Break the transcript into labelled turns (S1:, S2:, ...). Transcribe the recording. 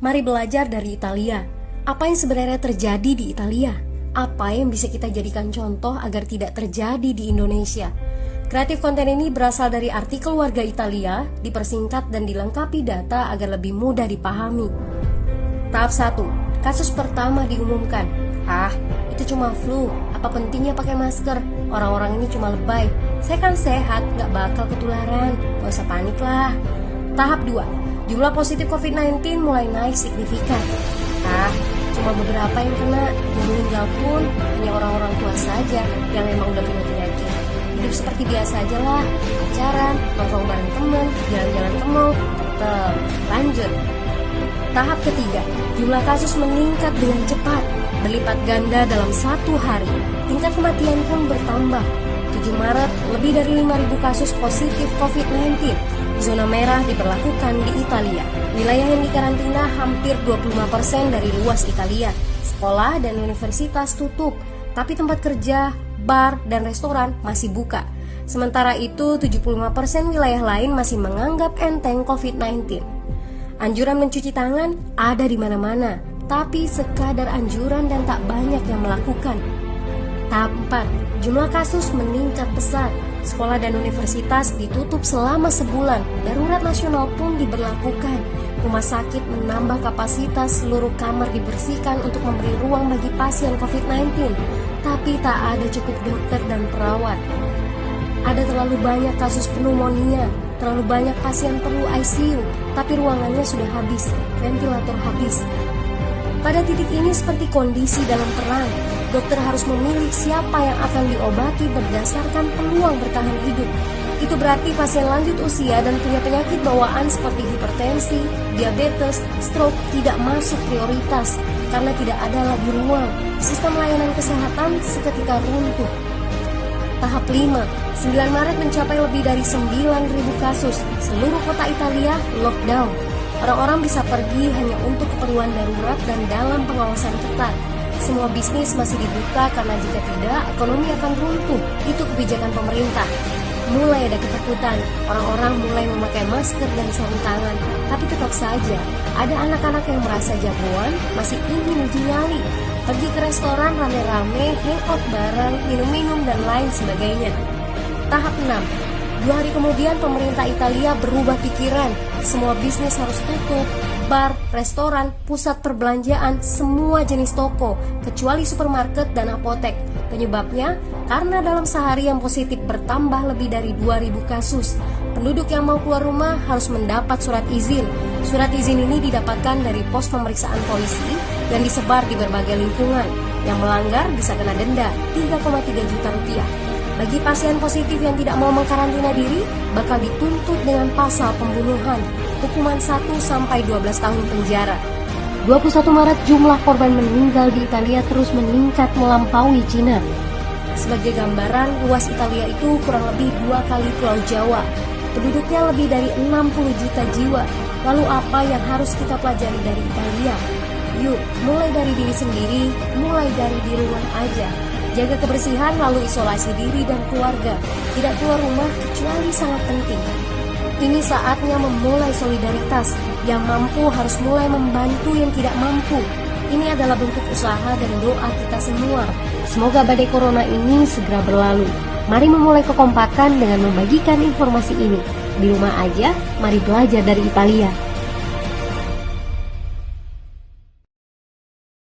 S1: Mari belajar dari Italia. Apa yang sebenarnya terjadi di Italia? Apa yang bisa kita jadikan contoh agar tidak terjadi di Indonesia? Kreatif konten ini berasal dari artikel warga Italia, dipersingkat dan dilengkapi data agar lebih mudah dipahami. Tahap 1. Kasus pertama diumumkan. Itu cuma flu. Apa pentingnya pakai masker? Orang-orang ini cuma lebay. Saya kan sehat, gak bakal ketularan. Gak usah panik lah. Tahap 2. Jumlah positif COVID-19 mulai naik signifikan. Cuma beberapa yang kena. Yang meninggal pun hanya orang-orang tua saja yang memang udah punya penyakit. Hidup seperti biasa aja lah. Pacaran, nongkrong bareng temen, jalan-jalan ke mall. Tetep lanjut. Tahap ketiga, jumlah kasus meningkat dengan cepat, berlipat ganda dalam 1 hari. Tingkat kematian pun bertambah. 7 Maret, lebih dari 5.000 kasus positif COVID-19. Zona merah diberlakukan di Italia. Wilayah yang dikarantina hampir 25% dari luas Italia. Sekolah dan universitas tutup, tapi tempat kerja, bar, dan restoran masih buka. Sementara itu, 75% wilayah lain masih menganggap enteng COVID-19. Anjuran mencuci tangan ada di mana-mana, tapi sekadar anjuran dan tak banyak yang melakukan. Tahap 4. Jumlah kasus meningkat pesat. Sekolah dan universitas ditutup selama sebulan. Darurat nasional pun diberlakukan. Rumah sakit menambah kapasitas, seluruh kamar dibersihkan untuk memberi ruang bagi pasien COVID-19. Tapi tak ada cukup dokter dan perawat. Ada terlalu banyak kasus pneumonia, terlalu banyak pasien perlu ICU, tapi ruangannya sudah habis, ventilator habis. Pada titik ini seperti kondisi dalam perang. Dokter harus memilih siapa yang akan diobati berdasarkan peluang bertahan hidup. Itu berarti pasien lanjut usia dan punya penyakit bawaan seperti hipertensi, diabetes, stroke tidak masuk prioritas karena tidak ada lagi ruang. Sistem layanan kesehatan seketika runtuh. Tahap 5. 9 Maret mencapai lebih dari 9.000 kasus. Seluruh kota Italia lockdown. Orang-orang bisa pergi hanya untuk keperluan darurat dan dalam pengawasan ketat. Semua bisnis masih dibuka karena jika tidak, ekonomi akan runtuh. Itu kebijakan pemerintah. Mulai ada ketakutan, orang-orang mulai memakai masker dan sarung tangan. Tapi tetap saja, ada anak-anak yang merasa jagoan, masih ingin uji nyali. Pergi ke restoran rame-rame, hangout bareng, minum-minum dan lain sebagainya. Tahap 6. 2 hari kemudian pemerintah Italia berubah pikiran. Semua bisnis harus tutup. Bar, restoran, pusat perbelanjaan, semua jenis toko, kecuali supermarket dan apotek. Penyebabnya, karena dalam sehari yang positif bertambah lebih dari 2.000 kasus. Penduduk yang mau keluar rumah harus mendapat surat izin. Surat izin ini didapatkan dari pos pemeriksaan polisi dan disebar di berbagai lingkungan. Yang melanggar bisa kena denda 3,3 juta rupiah. Bagi pasien positif yang tidak mau mengkarantina diri, bakal dituntut dengan pasal pembunuhan, hukuman 1-12 tahun penjara. 21 Maret jumlah korban meninggal di Italia terus meningkat melampaui Cina. Sebagai gambaran, luas Italia itu kurang lebih 2 kali Pulau Jawa. Penduduknya lebih dari 60 juta jiwa. Lalu apa yang harus kita pelajari dari Italia? Yuk, mulai dari diri sendiri, mulai dari di rumah aja. Jaga kebersihan lalu isolasi diri dan keluarga. Tidak keluar rumah kecuali sangat penting. Ini saatnya memulai solidaritas. Yang mampu harus mulai membantu yang tidak mampu. Ini adalah bentuk usaha dan doa kita semua. Semoga badai corona ini segera berlalu. Mari memulai kekompakan dengan membagikan informasi ini. Di rumah aja, mari belajar dari Italia.